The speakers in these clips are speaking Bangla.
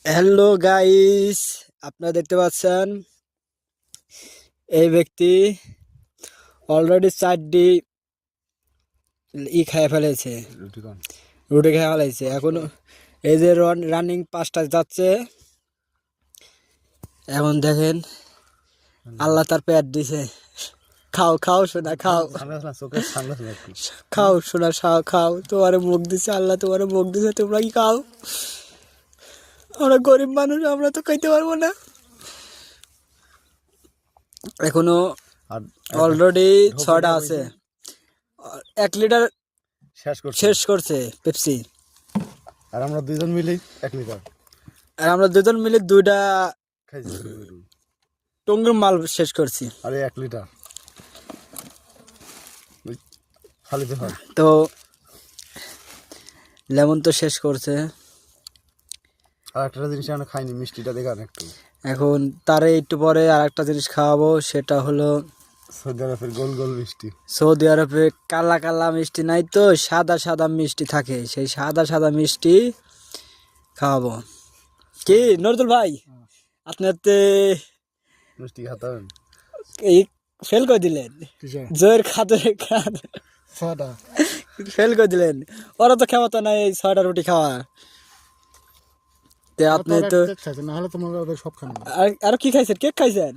হ্যালো গাইস, আপনারা দেখতে পাচ্ছেন এই ব্যক্তি অলরেডি 4টি খেয়ে ফেলেছে, রুটি খেয়ে ফেলেছে। এখন এই যে রানিং 5টা যাচ্ছে। এখন দেখেন আল্লাহ তার পেট দিছে। খাও খাও সোনা খাও, খাও সোনা খাও। তোমার মুখ দিছে আল্লাহ, তোমার মুখ দিছে, তোমরা কি খাও? আমরা গরিব মানুষ, আমরা তো খাইতে পারবো না। এখনো অলরেডি 6টা আছে। 1 লিটার শেষ করছে পেপসি। আর আমরা দুইজন মিলে 1 লিটার, আর আমরা দুজন মিলে 2টা টঙ্গের মাল শেষ করছি। আরে 1 লিটার খালিতে হয়। তো লেমন তো শেষ করছে। আর একটা জিনিস আমরা খাইনি, মিষ্টিটা দেখান একটু। এখন তারে একটু পরে আর একটা জিনিস খাওয়াবো, সেটা হলো সৌদি আরবের গোল গোল মিষ্টি। সৌদি আরবে কালা কালা মিষ্টি নাই তো, সাদা সাদা মিষ্টি থাকে, সেই সাদা সাদা মিষ্টি খাওয়াবো। কি নজরুল ভাই, আপনার মিষ্টি খাতেন এই ফেল করে দিলেন, জয়ের খাতে ফেল করে দিলেন। ওরা তো ক্ষমতা নাই এই 6টা রুটি খাওয়া। আপনি তো আর কি খাইছেন? কেক খাইছেন?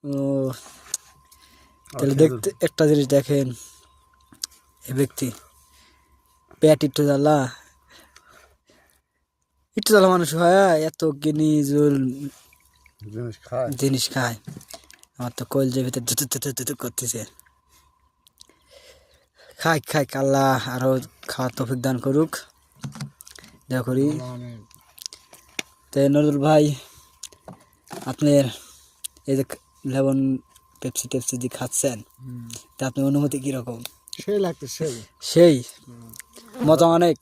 ও তাহলে দেখতে একটা জিনিস দেখেন, এই ব্যক্তি পেট একটু জ্বালা, একটু জ্বালা মানুষ হয় এত কিনি জুল জিনিস খায়। আমার তো কলজের ভিতরে ধুতু করতেছে। খাই খাই, আল্লাহ আরো খাওয়ার তৌফিক দান করুক, দয়া করি। তো নজরুল ভাই, আপনার এই যে লেমন পেপসি টেপসি যে খাচ্ছেন, তা আপনার অনুমতি কিরকম? সেই লাগছে, সেই মজা অনেক।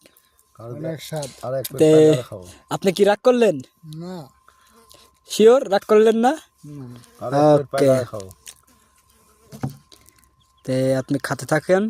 আপনি কি রাগ করলেন? না, শিওর রাগ করলেন না? ওকে, তে আপনি খাতে থাকেন।